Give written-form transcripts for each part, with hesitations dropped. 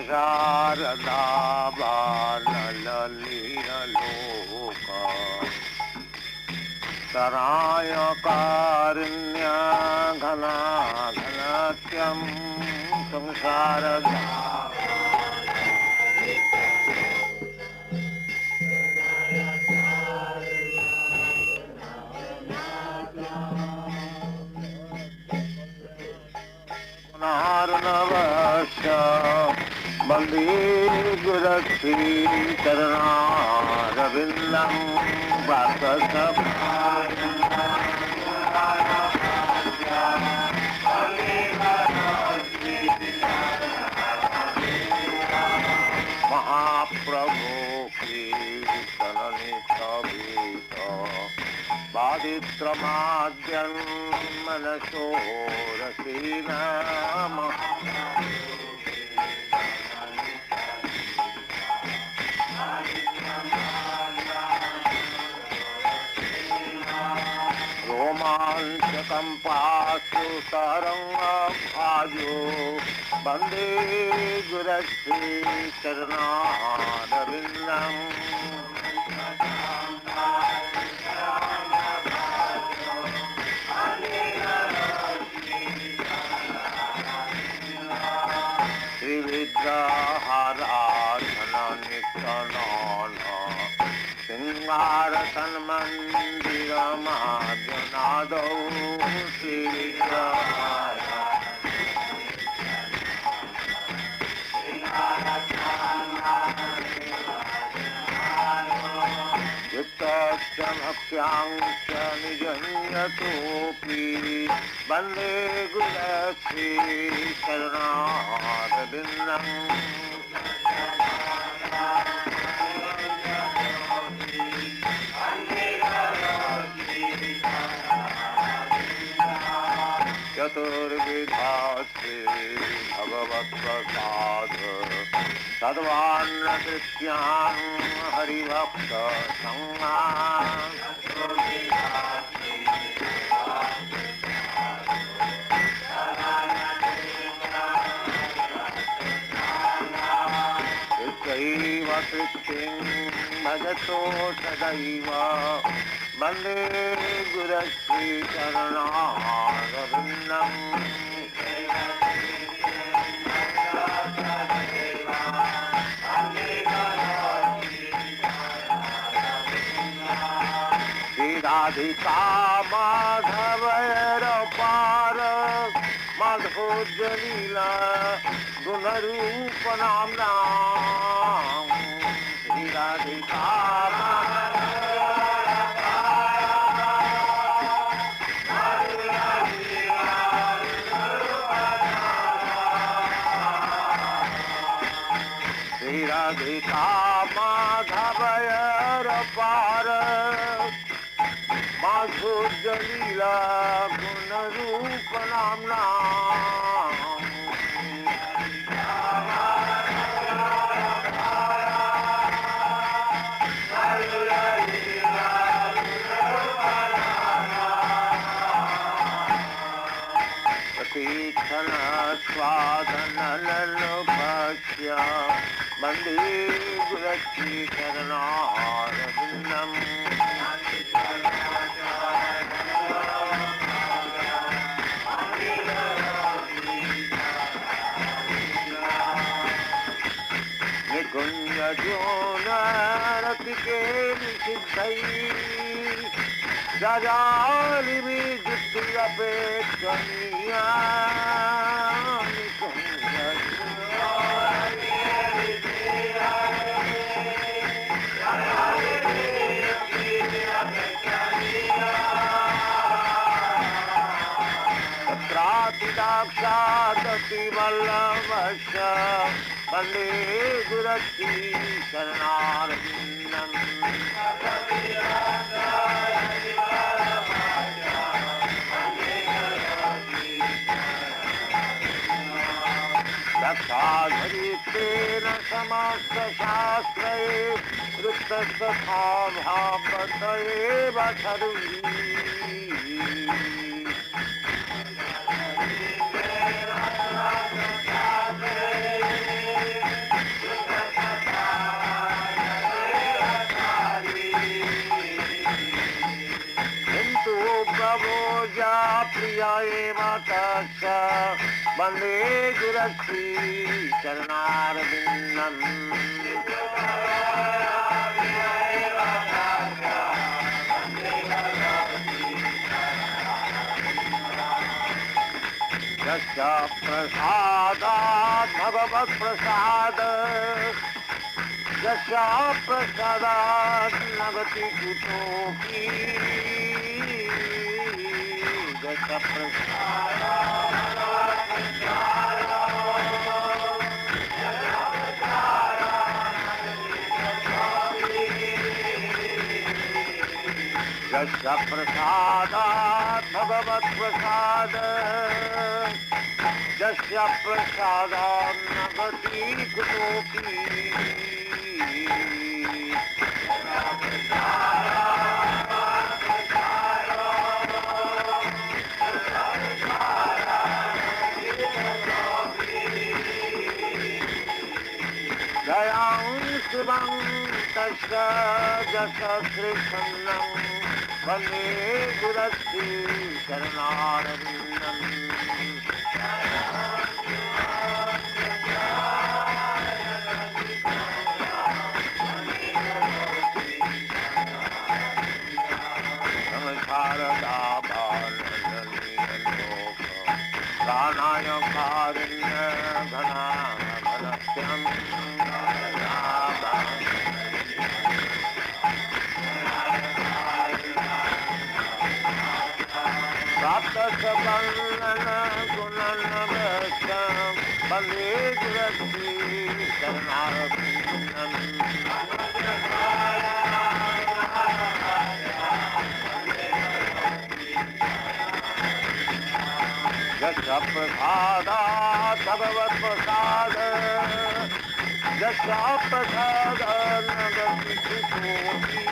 शारदा बाललीलोका सराय कारुण्य घना घनत्यं संसार पुनर्नवस्य वन्दे गुरुश्री चरणारविन्दं महाप्रभु की शरणि सभीत बादित्रमाद्यं मनसो रसीनाम रोमाञ्चकम्पासु तरङ्गभाजो वन्दे गुरुश्री चरणारविन्दम् श्रीविद्याहाराधननित्यनाना सिंहारतन्मन्दिरमाद्यनादौ श्रीविद्याहारा युक्तश्च भक्त्याश्च निजन्यतोऽपि वन्दे गुरुश्री चरणारविन्दम् चतुर्विधास्ते भगवत्प्रसाद सद्वान्नकृत्यान् हरिभक्त संगान् तृप्तैव तृप्तिं भजतो सदैव वन्दे गुरुश्री चरणारविन्दम् श्रीराधिका माधवैरपार माधोज्जलीला गुणरूपनाम्ना श्रीराधिका श्रीराधिका माधवैरपार माधुर्यलीला गुणरूपनाम्ना प्रतीक्षण स्वादनलोभस्य वन्दे गुरुश्री चरणारविन्दम् निकुञ्जोनरतिके निषिद्धै जजालिभिजुष्टिरपेक्षणीया तत्रातिदाक्षादति वल्लभस्य वन्दे गुरुश्री चरणारविन्दम् दक्षाधरित्रेण समस्तशास्त्रे वृत्तस्तथा भावत एव सर्वी प्रिय एव तस्य वन्दे गुरश्री चरणारविन्दम् यस्य प्रसादात् भगवत्प्रसाद यस्य प्रसादात् नगति कुतोऽपि यस्य प्रसादात् भगवत्प्रसाद यस्य प्रसादात् नगति कुतोऽपि दयां शिवं तस्य जसश्रीखण्डं वन्दे गुरश्री चरणारविन्दम् शारदा बाललोक प्राणाय कारुण्य घनाघनस्यम् प्राप्तसबलन गुणनवस्यं वन्दे गुरश्री चरणारविन्दम् यस्य प्रसादात् भगवत्प्रसाद यस्य प्रसादात् नगति कुतोऽपि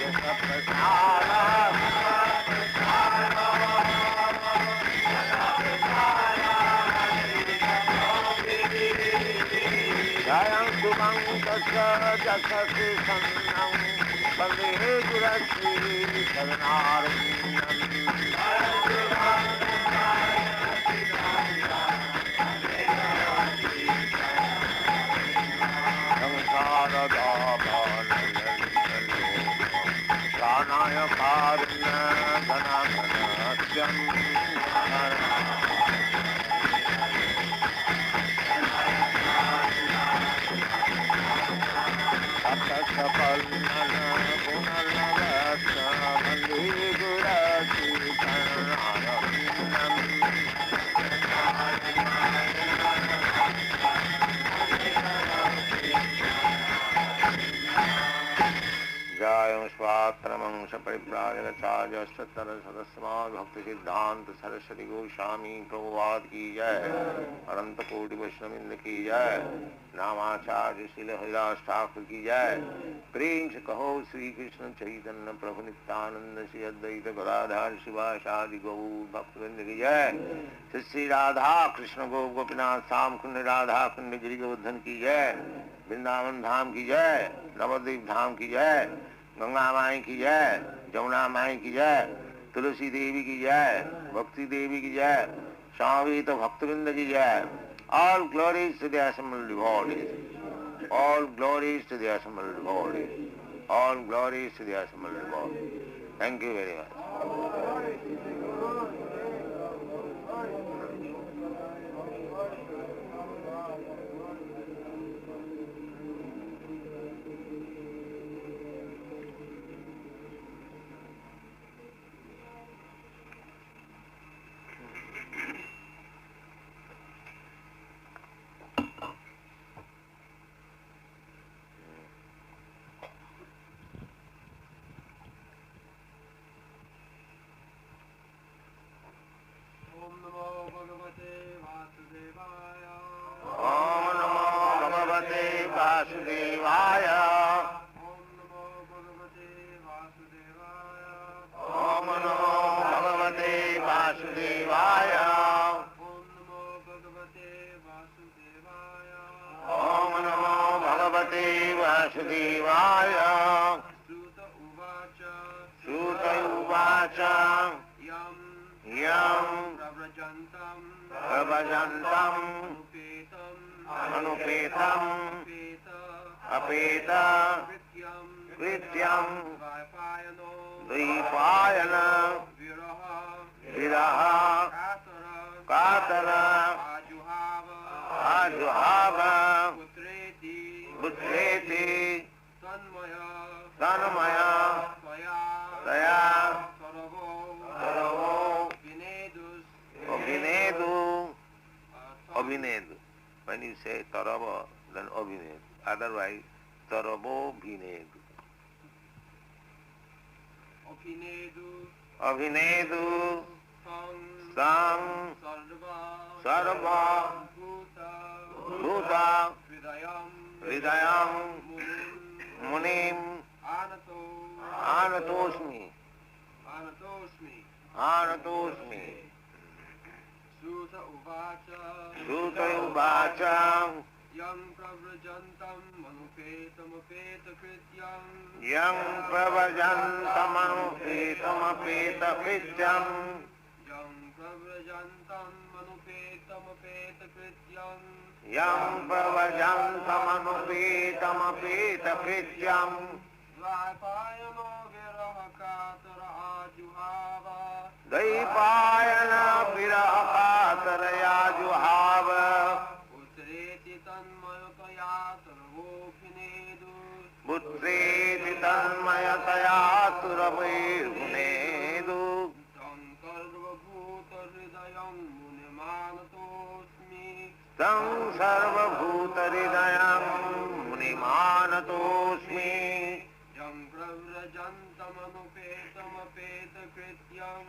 यस्य प्रसादात् जयं शुभं तस्य जसश्रीखण्डं वन्दे गुरश्री चरणारविन्दम् शारदा बाललोक प्राणाय कारुण्य घनाघनस्यम् सप्तसफलनन गुणनवस्यं वन्दे गुरश्री चरणारविन्दम् जयं स्वात्मंश परिव्राजकाचार्य सदस्यमाद भक्ति सिद्धांत सरस्वती गोस्वामी प्रभुपाद की जय अनंत कोटि वैष्णविंद की जय नामाचार्य श्रील हरिदास ठाकुर की जय प्रेम से कहो श्री कृष्ण चैतन्य प्रभु नित्यानंद श्री अद्वैत गदाधर शिवासादि गौर भक्तवृंद की जय श्री राधा कृष्ण गोपीनाथ श्याम कुंड राधा कुंड गिरि गोवर्धन की जय वृंदावन धाम की जय नवद्वीप धाम की जय गंगा माई की जय जमुना माई की जय तुलसी देवी की जय भक्ति देवी की जय स्वामित भक्तवृंद की जय all glories to the assembled devotees all glories to the assembled devotees all glories to the assembled devotees thank you very much वासुदेवाय ओम नमो भगवते वासुदेवाय ओम नमो भगवते वासुदेवाय ओम नमो भगवते वासुदेवाय ओम नमो भगवते वासुदेवाय श्रुत उवाच श्रुत उवाच उवाच यं प्रव्रजन्तम् अनुपेतम् अपेत कृत्यम् द्वैपायन विरह कातर आजुहाव पुत्रेति तन्मय तया servo Abhinedu. When you say Tarava, then Abhinedu. Otherwise, Taravo Bhinedu. Abhinedu. Sang. Sarva. Bhuta. Hridayam. Munim. Anatosmi. Suta uvacha Yang pravajantam manupeta krityam Yang pravajantam manupeta krityam Yang pravajantam manupeta krityam Yang pravajantam manupeta krityam Dvaipayano virahakatara ajuhava Dvaipayana virahakataraya juhava Putreti tanmayataya sarvobhinedu Putreti tanmayataya sarvobhinedu Tam sarvabhuta hridayam munimanatosmi Tam sarvabhuta hridayam munimanatosmi Jam pravrajantamanupeta krityam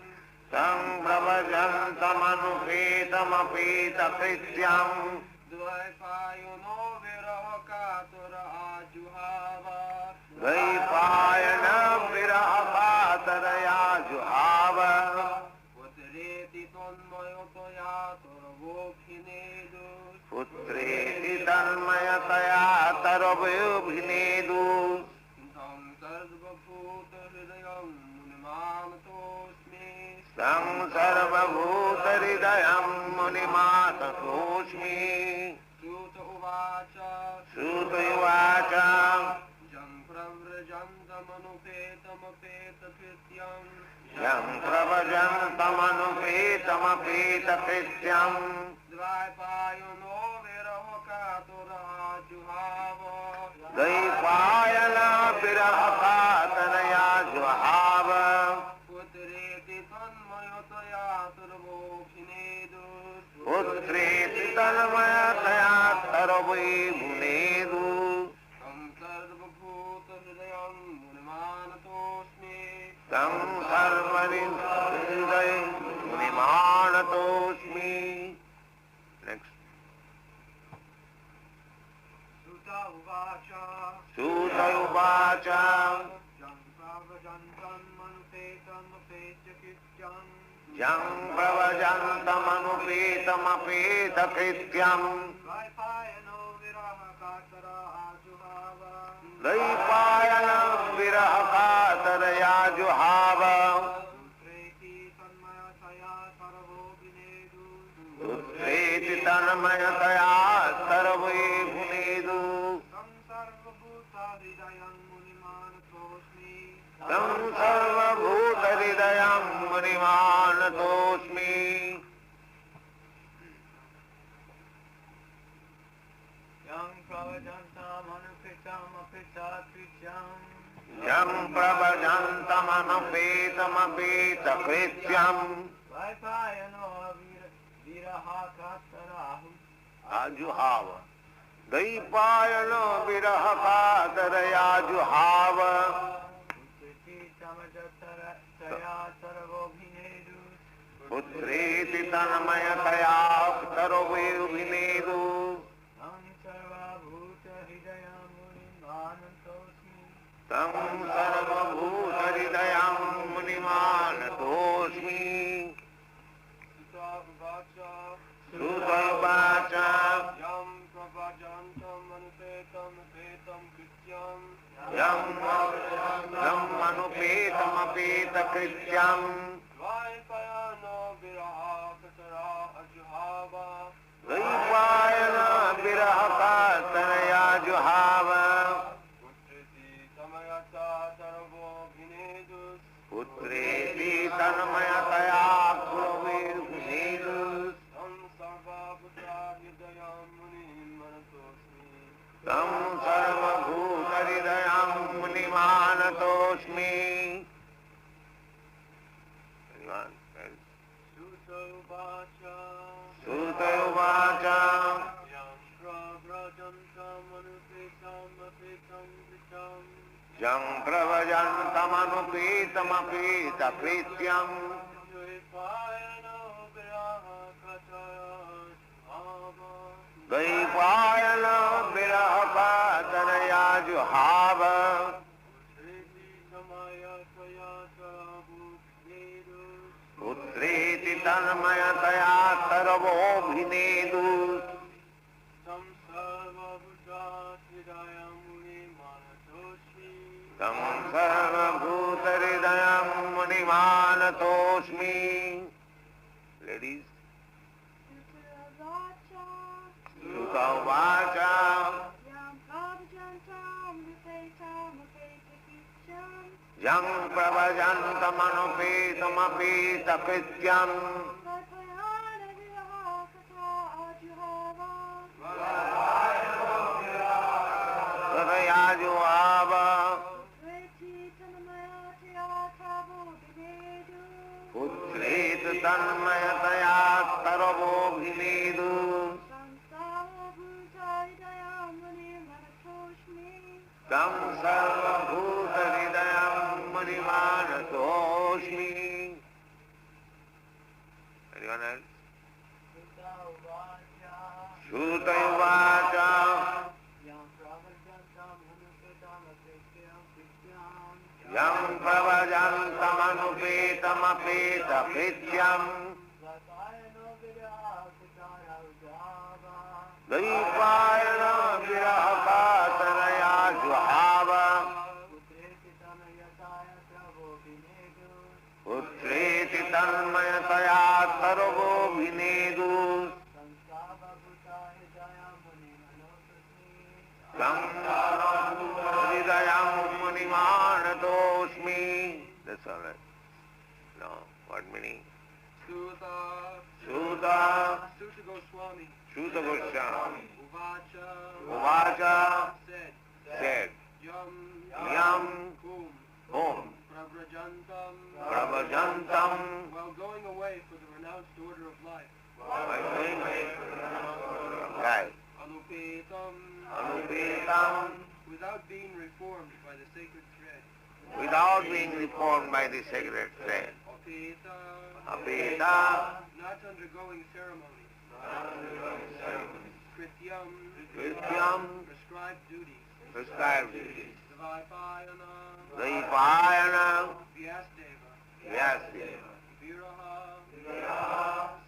Tam pravajantamanupeta krityam Dvaipayano virahakatura ajuhava Dvaipayana virahakataraya juhava Putreti tanmayataya sarvobhinedu Putreti tanmayataya sarvobhinedu Tam sarvabhuta hridayam munimanatosmi Tam sarvabhuta hridayam munimanatosmi Suta uvacha Jam pravajantamanupeta krityam Jam pravajantamanupeta krityam Dvaipayano virahakatura juhava Dvaipayana virahakataraya juhava Putreti tanmayataya sarvobhinedu Putreti tanmayataya sarvobhinedu Tam sarvabhuta hridayam munimanatosmi Tam sarvabhuta hridayam munimanatosmi Next. Suta uvacha Jam pravajantam manupeta krityam Jam pravajantamanupeta krityam Dvaipayano virahakatara ajuhava Dvaipayana virahakataraya juhava Putreti tanmayataya sarvobhinedu Putreti tanmayataya sarvobhinedu Tam sarvabhuta hridayam munimanatosmi Tam sarvabhuta hridayam munimanatosmi Yang pravajantamanupeta krityam Yang pravajantamanupeta krityam Dvaipayano virahakatara ajuhava Dvaipayano virahakataraya juhava Putreti tanmayataya sarvobhinedu Putreti tanmayataya sarvobhinedu Tam sarvabhuta hridayam munimanatosmi Tam sarvabhuta hridayam munimanatosmi Suta uvacha Yam pravajantam manupetam krityam Yam manupetam पीतमपीतकृत्यम् द्वैपायनो विरहाकतरा अजुहावा द्वैपायन विरहकातनया जुहाव पुत्रेति तमयता सर्वोऽभिनेदुस् पुत्रेति तन्मयतया कुर्वीर्भिनेदुस् तं सर्वभूता हृदयं मुनिं मनतोऽस्मि तं सर्वभूतहृदयं मुनिमानतोऽस्मि. सुत उवाच सूत उवाच यं प्रव्रजन्तमनुपेतमपेतं वृतं यं प्रव्रजन्तमनुपेतमपेतकृत्यम् द्वैपायनो विरहकतरा द्वैपायन विरहकातनया जुहाव पुत्रेति तन्मयतया सर्वोऽभिनेदुः तं सर्वभूतहृदयं मुनिमानतोऽस्मि. Ladies, Suta uvacha Yam pravajantamanupetamapetakrityam Tadayajuhava Putreta tanmayataya tarvobhinedu Tam sarvabhutahridayam manimanatosmi. Anyone else? Suta uvacha Yam pravajantamanupetamapetakrityam Dvaipayana virahakatanaya juhava Putreti tanmayataya sarvobhinedu Tam hridayam munimanatosmi. That's all right. No, what meaning? Suta Suta Suta Goswami Suta Goswami Uvacha said Yam Yam Kum Om Prabhajantam Pravajantam while going away for the renounced order of life by doing right Anupetam Anupetam without being reformed by the sacred thread without being reformed by the sacred thread. Apeta Apeta not undergoing ceremonies Krityam Krityam prescribed duties prescribed duties. Dvaipayana Dvaipayana Vyasdeva Vyasdeva Viraha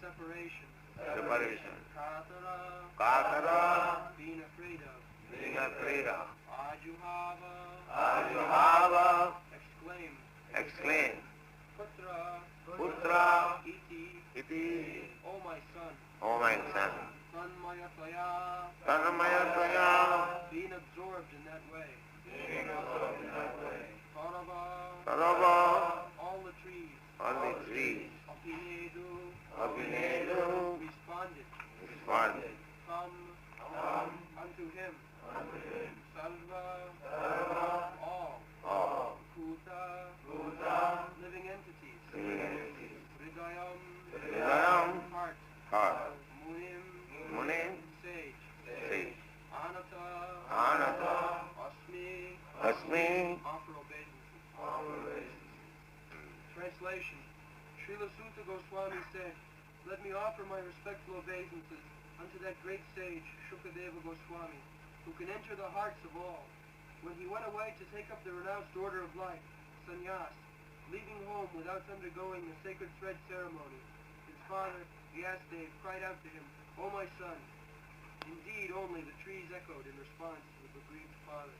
separation separation. Katara Katara being afraid of being afraid of. Ajuhava Ajuhava exclaim Putra iti iti O my son O my son Tanmayataya being absorbed in that way Tarava all the trees Abhinedu responded come unto him Sarva all Kuta living entities Hridayam heart Munim sage Anata Asmi offer obeisance. Translation Srila Suta Goswami said, let me offer my respectful obeisances unto that great sage Shukadeva Goswami, who can enter the hearts of all. When he went away to take up the renounced order of life, sannyas, leaving home without undergoing the sacred thread ceremony, his father, Vyasdev, cried out to him, O my son! Indeed, only the trees echoed in response to the bereaved father.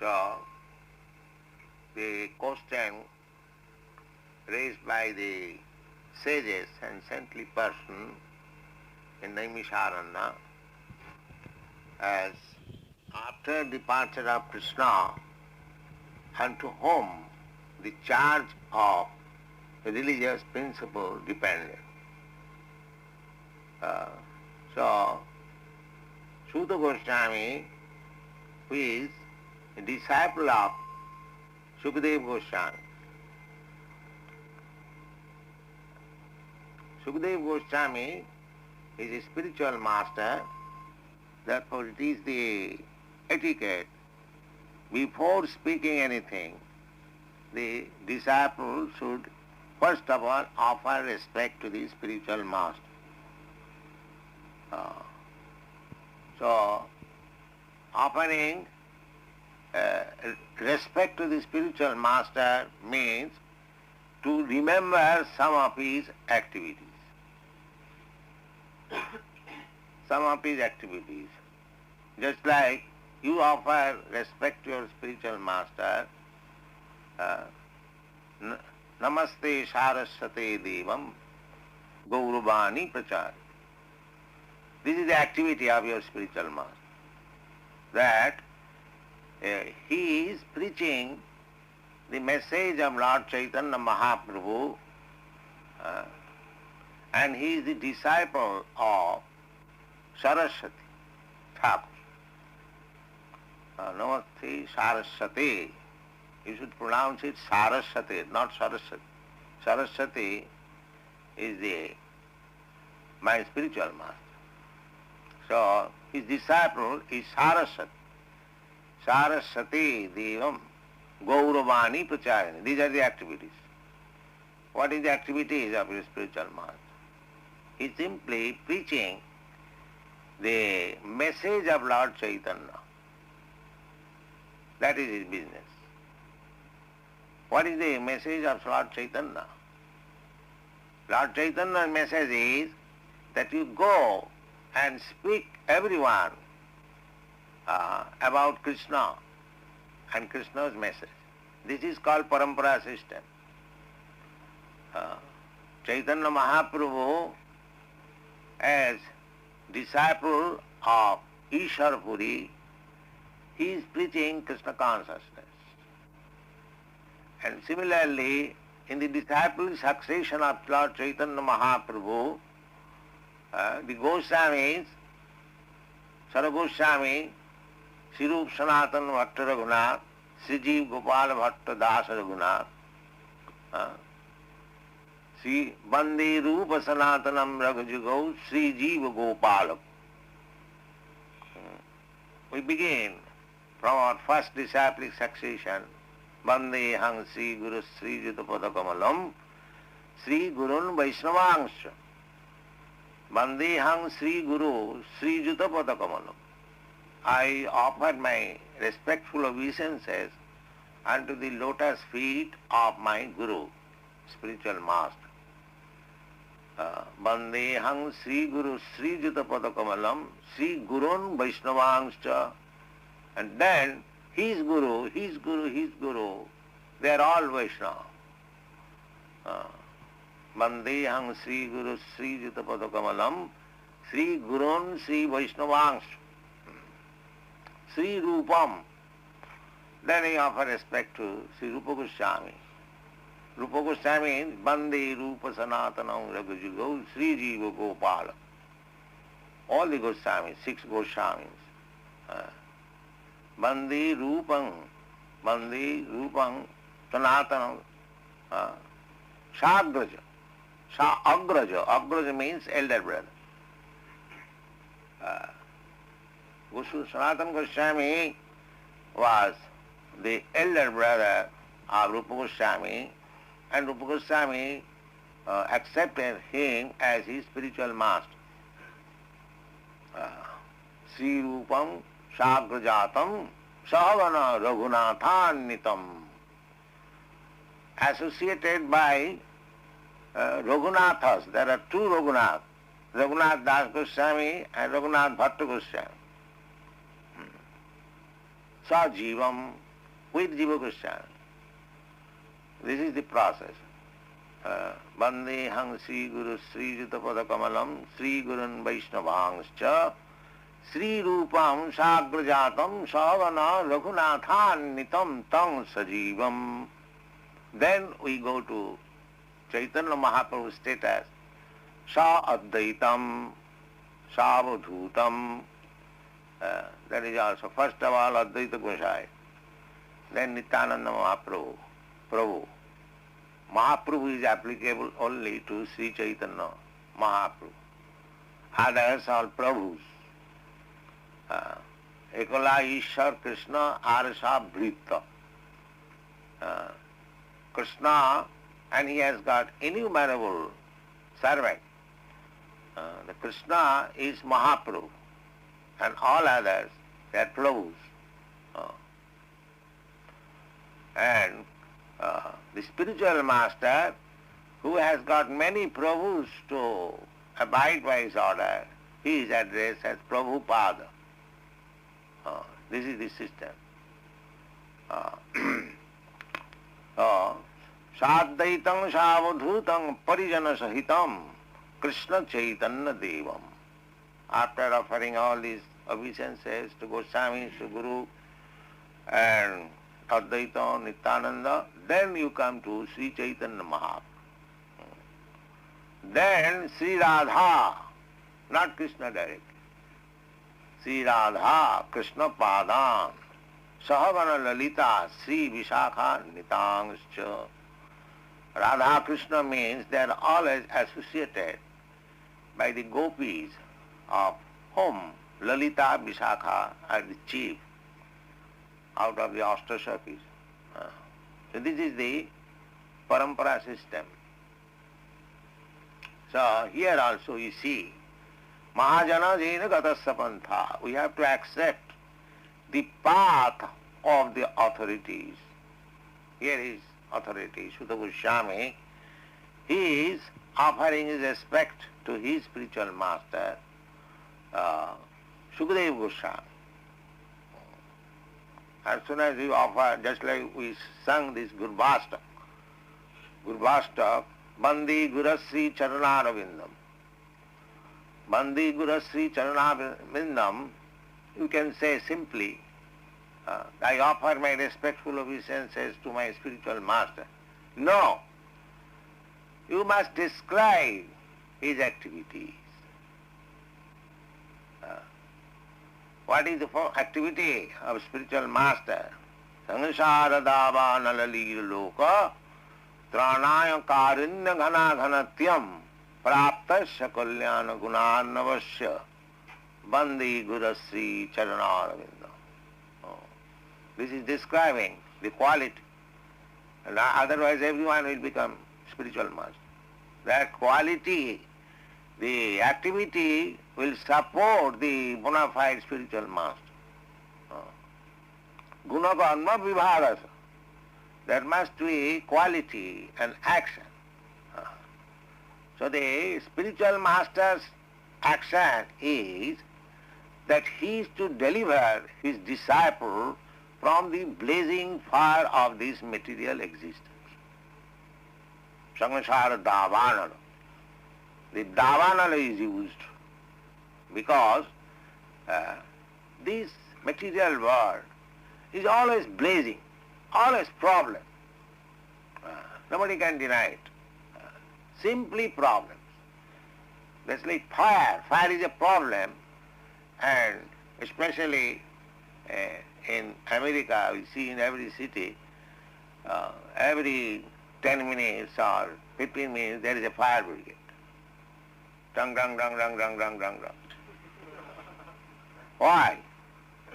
So, the question raised by the sages and saintly person in Naimisharanya, as after departure of Krishna, unto whom the charge of the religious principle depended. So, Suta Goswami, who is a disciple of Sukadeva Goswami. Sukadeva Goswami is a spiritual master, therefore it is the etiquette. Before speaking anything, the disciple should first of all offer respect to the spiritual master. So, offering respect to the spiritual master means to remember some of his activities. Some of his activities. Just like you offer respect to your spiritual master, Namaste Saraswate Devam Gaurabani Prachar. This is the activity of your spiritual master. That he is preaching the message of Lord Chaitanya Mahaprabhu, and he is the disciple of Saraswati Thakur. Namaste Saraswati. You should pronounce it Saraswati, not Saraswati. Saraswati is my spiritual master. So his disciple is Saraswati. Saraswati Devam Gauravani Pracharani. These are the activities. What is the activities of your spiritual master? He is simply preaching the message of Lord Chaitanya. That is his business. What is the message of Lord Chaitanya? Lord Chaitanya's message is that you go and speak everyone about Krishna and Krishna's message. This is called Parampara system. Chaitanya Mahaprabhu, as disciple of Ishwar Puri, he is preaching Krishna consciousness. And similarly, in the disciple succession of Lord Chaitanya Mahaprabhu, the Goswamis, Saragoswami, Sri Sanatan Bhatta Raghunath, Sri Jeev Gopal Bhatta Das Raghunath, Sri Bande Rupa Sanatanam Raghujugau, Sri Jeev Gopal. We begin from our first disciplic succession, Bande Hang Sri Guru Sri Juta Padakamalam, Sri Gurun Vaishnavangsha. Bande Hang Sri Guru Sri Juta Padakamalam. I offer my respectful obeisances unto the lotus feet of my Guru, spiritual master. Bande Hang Sri Guru Sri Juta Padakamalam, Sri Gurun Vaishnavangscha. And then his Guru, they are all Vaishnava. Bande Hang Sri Guru Sri Juta Padakamalam, Sri Gurun Sri Vaishnavangscha. Sri Rupam. Then he offers respect to Sri Rupa Goswami. Rupa Goswami means Bande Rupa Sanatanam Raghujugau Sri Jiva Gopala. All the Goswamis, 6 Goswamis. Bande Rupam Sanatanam Sagraja. Agraja means elder brother. Sanatana Goswami was the elder brother of Rupa Goswami, and Rupa Goswami accepted him as his spiritual master. Sri Rupam Sagrajatam Sahavana Raghunathannitam. Associated by Raghunathas. There are 2 Raghunaths, Raghunath Das Goswami and Raghunath Bhatta Goswami. Sajivam with Jiva Goswami. This is the process. Vandehang Sri Guru Sri Juta Pada Kamalam Sri Gurun Vaishnavangscha Sri Rupam Sagrajatam Savana Raghunathan Nitam Tang Sajivam. Then we go to Chaitanya Mahaprabhu's status. Sa Advaitam, Savadhutam. That is also first of all Advaita Gosai. Then Nityananda Mahaprabhu. Prabhu. Mahaprabhu is applicable only to Sri Chaitanya Mahaprabhu. Others are Prabhus. Ekala Ishar Krishna Arasa Bhrita. Krishna, and he has got innumerable servants. The Krishna is Mahaprabhu, and all others, they are Prabhus. And the spiritual master, who has got many Prabhus to abide by his order, he is addressed as Prabhupada. This is the system. Sadhaitam Savadhutam Parijana Sahitam Krishna Chaitanya Devam. After offering all these obeisances to Goswamis, to Guru, and Advaita, Nityananda, then you come to Sri Chaitanya Mahaprabhu. Then Sri Radha, not Krishna directly. Sri Radha, Krishna Padan, Sahavana Lalita, Sri Vishakha Nitangscha. Radha Krishna means they are always associated by the gopis, of whom Lalita Vishakha are the chief out of the Astasakis. So this is the parampara system. So here also you see, Mahajana Jena Gatasya Pantha. We have to accept the path of the authorities. Here is authority, Sutta Goswami. He is offering his respect to his spiritual master, Sukadeva Goswami. As soon as we offer, just like we sung this Gurvastak, Bandi Gurasri Charanarvindam. Bandi Gurasri Charanarvindam, you can say simply, I offer my respectful obeisances to my spiritual master. No. You must describe his activities. What is the activity of spiritual master? Sangsara dava nalalir loka tranaya karinya ghana ghanatyam praptasya kalyana gunarnavasya bandi gurasri charanaravinda. This is describing the quality. And otherwise everyone will become spiritual master. That quality, the activity will support the bona fide spiritual master. Guna karma vibhagasa. There must be quality and action. So the spiritual master's action is that he is to deliver his disciple from the blazing fire of this material existence. Samsara davanala. The davanala is used because this material world is always blazing, always problem. Nobody can deny it. Simply problems. That's like fire. Fire is a problem, and especially in America, we see in every city, every 10 minutes or 15 minutes there is a fire brigade. Dung, dung, dung, dung, dung, dung, dung, dung. Why?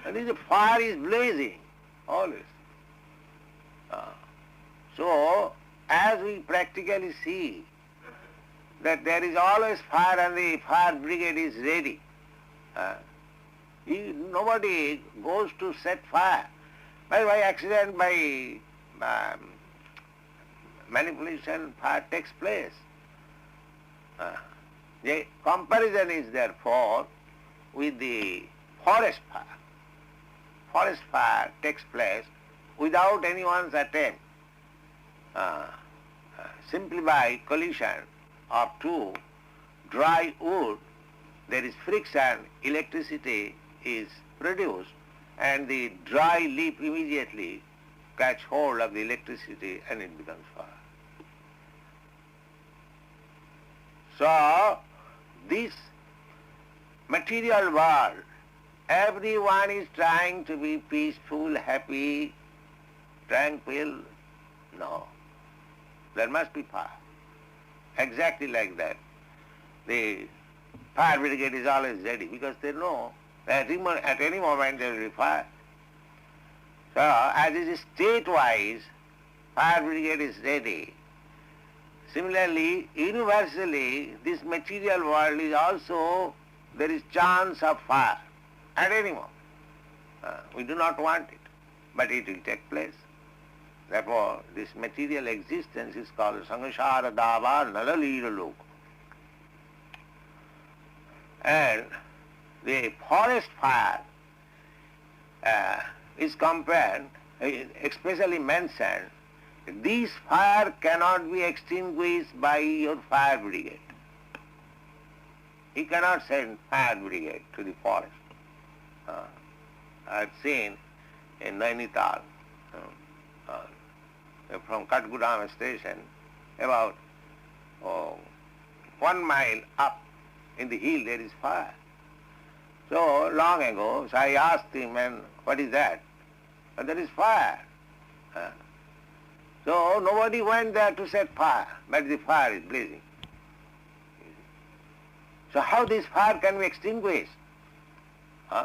And the fire is blazing, always. So, as we practically see that there is always fire and the fire brigade is ready, nobody goes to set fire. By accident, by manipulation, fire takes place. The comparison is therefore with the forest fire. Forest fire takes place without anyone's attempt. simply by collision of two dry wood, there is friction, electricity is produced, and the dry leaf immediately catch hold of the electricity and it becomes fire. So, this material world, everyone is trying to be peaceful, happy, tranquil. No. There must be fire. Exactly like that. The fire brigade is always ready because they know that at any moment there will be fire. So, as it is state-wise, fire brigade is ready. Similarly, universally, this material world is also, there is chance of fire at any moment. We do not want it, but it will take place. Therefore, this material existence is called Sangsara Dava Nalalira Loka. And the forest fire is compared, especially mentioned, this fire cannot be extinguished by your fire brigade. You cannot send fire brigade to the forest. I have seen in Nainital, from Katgudam station, about 1 mile up in the hill there is fire. So long ago, so I asked him, and what is that? And there is fire. So nobody went there to set fire, but the fire is blazing. So how this fire can be extinguished?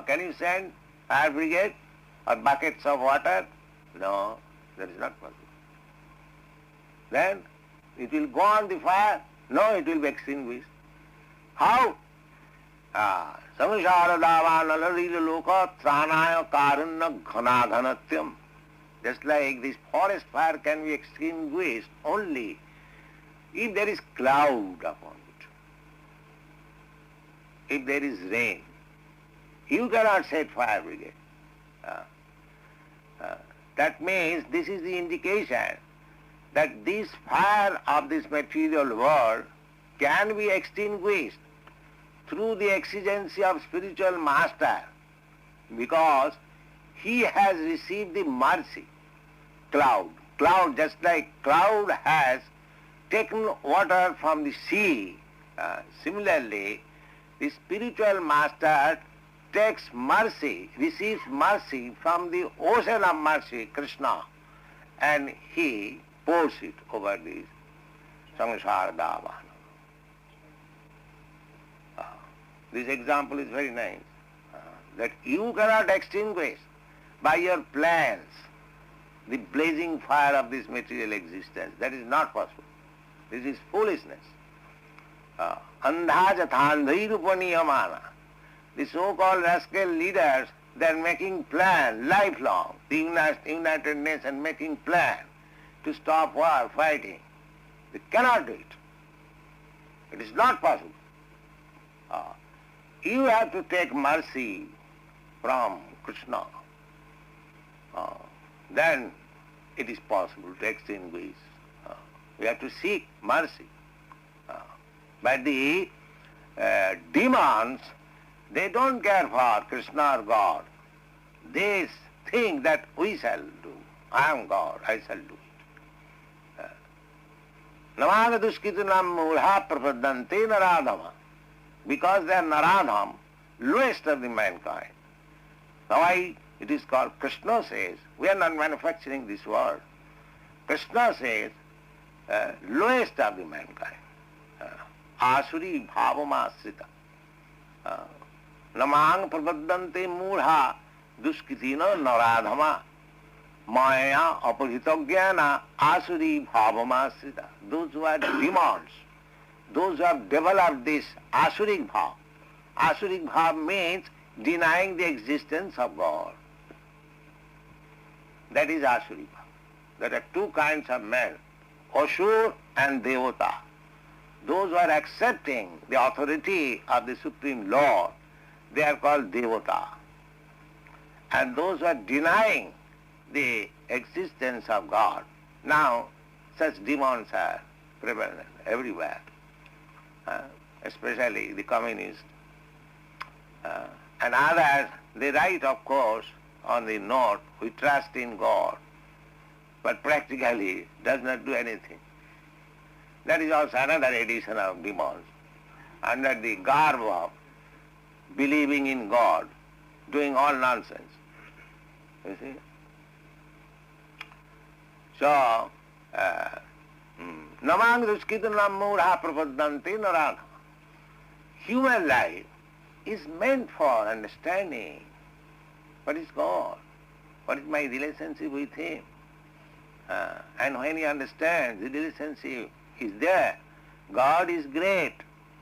Can you send fire brigade or buckets of water? No, that is not possible. Then it will go on the fire? No, it will be extinguished. How? Samsara Davana Lila Loka Tranaya Karana Ghana Ghanatyam. Just like this forest fire can be extinguished only if there is cloud upon it. If there is rain, you cannot set fire brigade. That means this is the indication that this fire of this material world can be extinguished through the exigency of spiritual master, because he has received the mercy. Cloud, just like cloud has taken water from the sea, similarly the spiritual master takes mercy, receives mercy from the ocean of mercy, Krishna, and he pours it over this Sangsara Davana. This example is very nice, that you cannot extinguish by your plans the blazing fire of this material existence. That is not possible. This is foolishness. Andhajathandhairupaniamana. The so-called rascal leaders, they are making plan lifelong. The United Nations making plan to stop war, fighting. They cannot do it. It is not possible. You have to take mercy from Krishna. Then it is possible to extinguish. We have to seek mercy. But the demons, they don't care for Krishna or God. They think that we shall do. I am God, I shall do it. Namaga duskitunam mulha prapadante naradhama. Because they are naradham, lowest of the mankind. Why it is called, Krishna says, we are not manufacturing this word. Krishna says, lowest of the mankind. Asuri bhavamasrita. Namang prabhaddante mudha duskitina naradhama. Maya apahitagyana asuri bhavamasrita. Those who are demons, those who have developed this asurik bhav. Asurik bhav means denying the existence of God. That is asurik bhav. There are two kinds of men, Asur and Devata. Those who are accepting the authority of the Supreme Lord, they are called Devata. And those who are denying the existence of God. Now, such demons are prevalent everywhere, especially the communists. And others, they write, of course, on the note, we trust in God, but practically does not do anything. That is also another edition of demons, under the garb of believing in God, doing all nonsense. You see? So, namang duskitanam mudha prapadanti narana. Human life is meant for understanding what is God, what is my relationship with Him. And when he understands the relationship is there, God is great,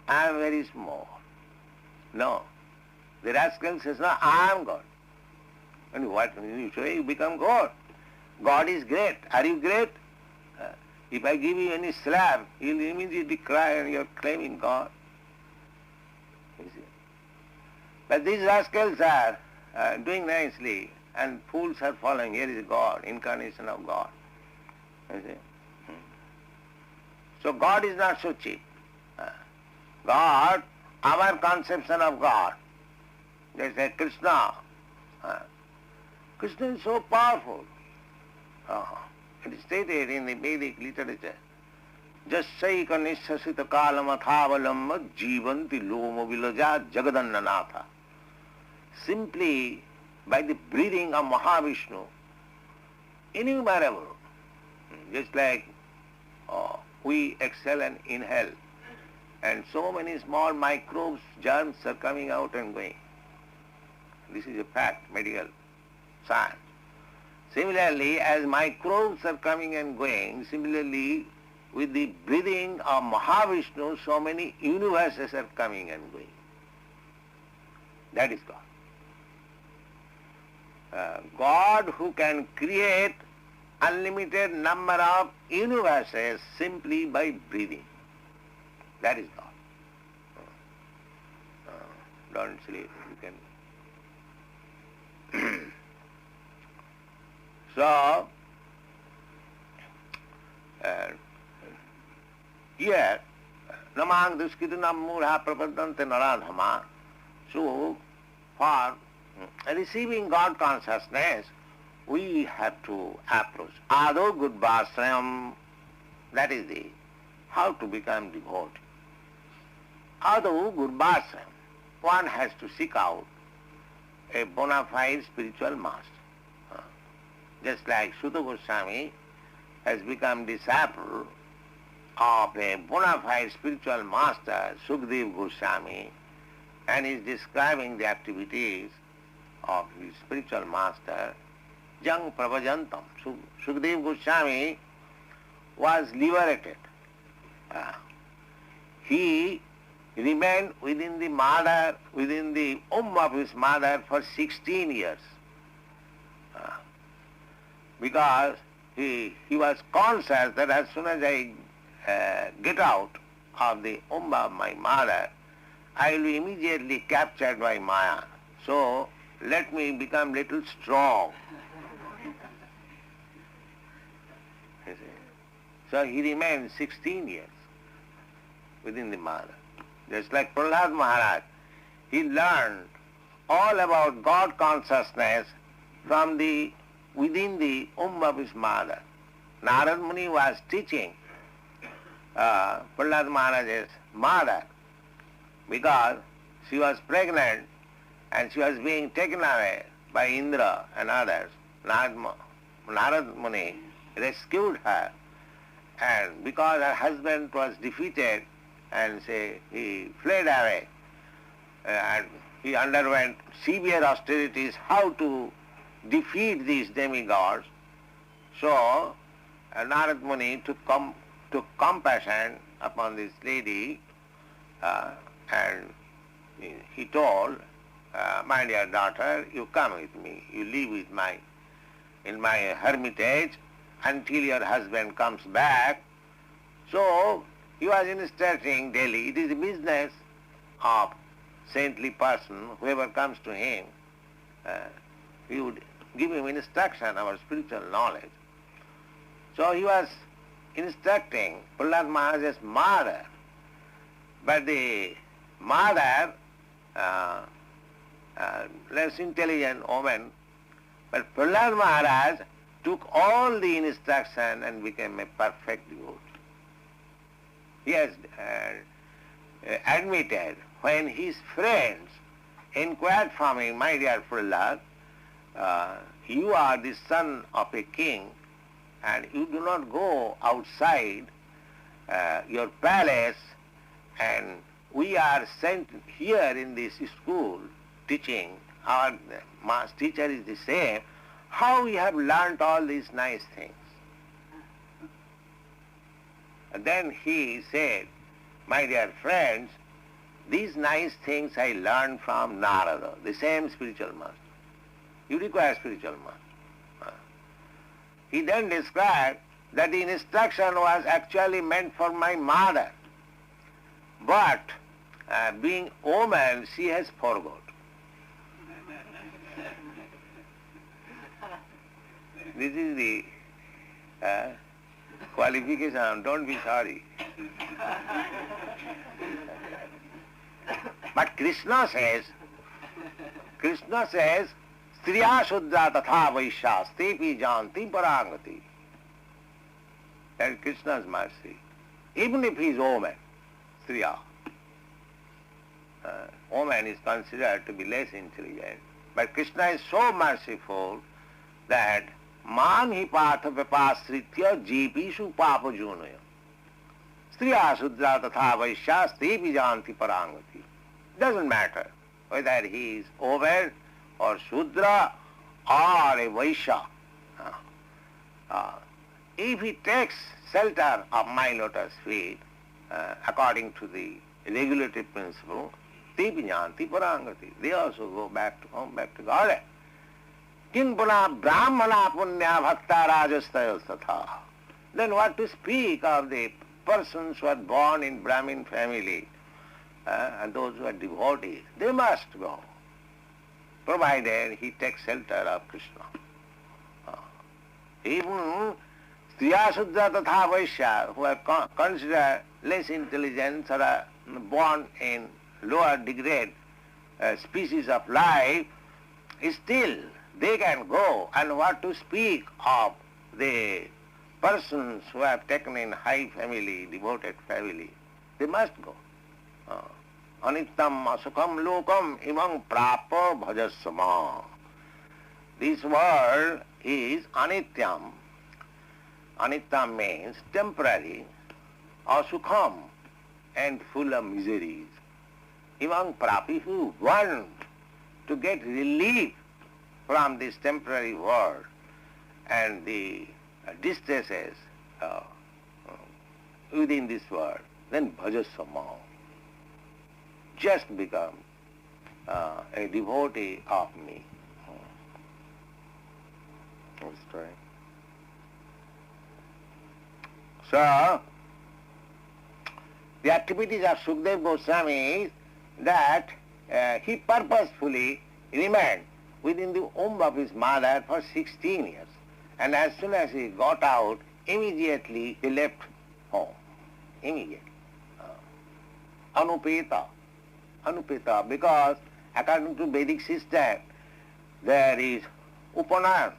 I am very small. No. The rascal says, no, I am God. And what you say, you become God. God is great. Are you great? If I give you any slap, you'll immediately cry and you're claiming God. You see. But these rascals are doing nicely, and fools are following. Here is God, incarnation of God. You see. So God is not so cheap. God, our conception of God, they say Krishna. Krishna is so powerful. It is stated in the Vedic literature. Jasaika nishasita kalamathavalamba jivanti loma vilaja jagadannanatha. Simply by the breathing of Mahavishnu, innumerable, just like we exhale and inhale, and so many small microbes, germs are coming out and going. This is a fact, medical science. Similarly, as microbes are coming and going, similarly with the breathing of Mahavishnu, so many universes are coming and going. That is God. God who can create unlimited number of universes simply by breathing. That is God. Don't sleep, you can. So, here, namang duskitanam mudha prapadante naradhama. So, for receiving God consciousness, we have to approach Ado Gudbasrayam, that is the how to become devotee. Ado Gudbasrayam, one has to seek out a bona fide spiritual master. Just like Suta Goswami has become disciple of a bona fide spiritual master, Sukdev Goswami, and is describing the activities of his spiritual master, Jang Pravajantam. Sukdev Goswami was liberated. He remained within the mother, within the womb of his mother for 16 years. Because he was conscious that as soon as I get out of the womb of my mother, I will be immediately captured by Maya. So let me become little strong. You see? So he remained 16 years within the mother. Just like Prahlad Maharaj, he learned all about God consciousness from within the womb of his mother. Narad Muni was teaching Prahlad Maharaj's mother because she was pregnant and she was being taken away by Indra and others. Narad Muni rescued her, and because her husband was defeated and he fled away, and he underwent severe austerities how to defeat these demigods. So Narad Muni took compassion upon this lady, and he told, my dear daughter, you come with me, you live in my hermitage until your husband comes back. So he was instructing daily. It is the business of saintly person, whoever comes to him, he would give him instruction about spiritual knowledge. So he was instructing Prahlad Maharaj's mother. But the mother, less intelligent woman, but Prahlad Maharaj took all the instruction and became a perfect devotee. He has admitted when his friends inquired from him, my dear Prahlad, you are the son of a king and you do not go outside your palace, and we are sent here in this school teaching, our master teacher is the same, how we have learnt all these nice things. And then he said, my dear friends, these nice things I learned from Narada, the same spiritual master. You require spiritual master. He then described that the instruction was actually meant for my mother, but being woman, she has forgot. This is the qualification, don't be sorry. But Krishna says, Striya Shudra Tatha Vaishya Stepi Janti Parangati. That is Krishna's mercy. Even if he is woman, Striya, woman is considered to be less intelligent. But Krishna is so merciful that Man hi patha vipasritya jepishu papa junaya. Striya Shudra Tatha Vaishya Stepi Janti Parangati. Doesn't matter whether he is woman or Shudra or a Vaishya. If he takes shelter of my lotus feet, according to the regulative principle, Tepi Janti Parangati, they also go back to home, back to God. Kinpuna Brahmana Punya Bhakta Rajastayas Tatha. Then what to speak of the persons who are born in Brahmin family and those who are devotees? They must go, provided he takes shelter of Krishna. Even Striya Shudra Tatha Vaishya, who are considered less intelligent or are born in lower degrade species of life, still they can go, and what to speak of the persons who have taken in high family, devoted family, they must go. Anittam asukam lokam imam prapa bhajasama. This world is anityam. Anityam means temporary, asukham, and full of miseries. Imam prapi, who want to get relief from this temporary world and the distresses within this world, then bhajasama. Just become a devotee of me. Let's try. So, the activities of Sukadeva Goswami is that he purposefully remained within the womb of his mother for 16 years. And as soon as he got out, immediately he left home. Immediately. Anupeta. Anupeta, because according to Vedic system, there is Upanayan,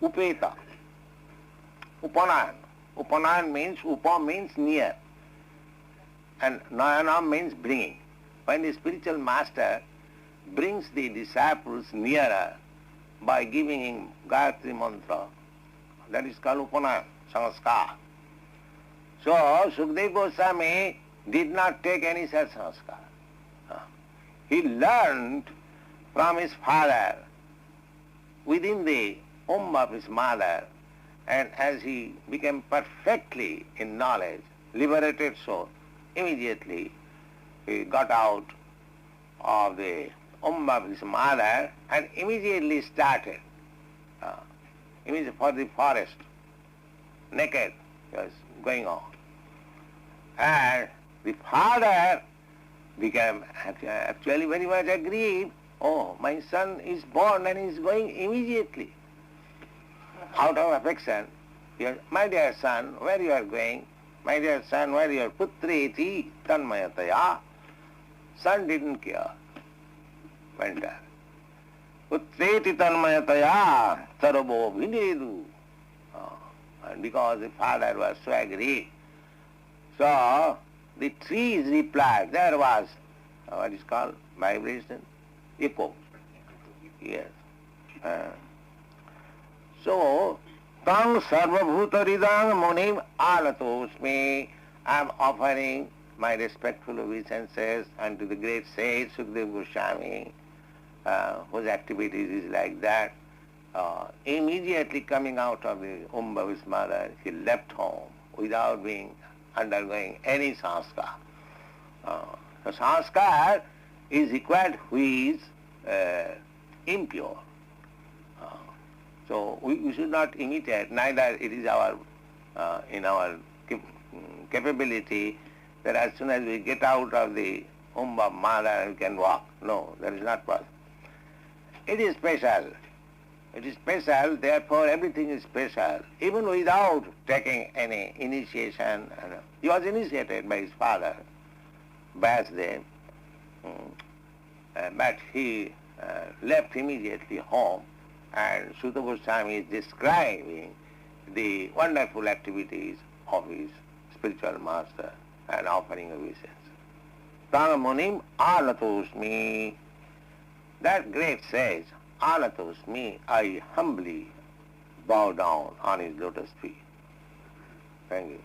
Upeta, Upanayan. Upanayan means, Upa means near, and Nayana means bringing. When the spiritual master brings the disciples nearer by giving him Gayatri mantra, that is called Upanayan, Sanskar. So, Sukadeva Goswami did not take any such sanskar. He learned from his father within the womb of his mother, and as he became perfectly in knowledge, liberated soul, immediately he got out of the womb of his mother and immediately started for the forest, naked, he was going on. And the father became actually very much aggrieved. Oh, my son is born and is going immediately. Out of affection, Yes, my dear son, where you are going? My dear son, where you are? Putreti tanmayataya. Son didn't care. Went there. Putreti tanmayataya sarabo vinedu. And because the father was so angry, so the trees replied. There was, what is called, vibration, echo. Yes. So, tang sarvabhuta ridang munim alatosmi. I am offering my respectful obeisances unto the great sage Sukadeva Goswami, whose activities is like that. Immediately coming out of the womb of his mother, he left home without undergoing any sanskar. The sanskar is required who is impure. So we should not imitate, neither it is in our capability that as soon as we get out of the womb of mother we can walk. No, that is not possible. It is special. It is special, therefore everything is special, even without taking any initiation. He was initiated by his father, Vyasdev, but he left immediately home, and Suta Goswami is describing the wonderful activities of his spiritual master and offering obeisance. Tanamunim alatosmi, that great sage, alatosmi, I humbly bow down on his lotus feet. Thank you.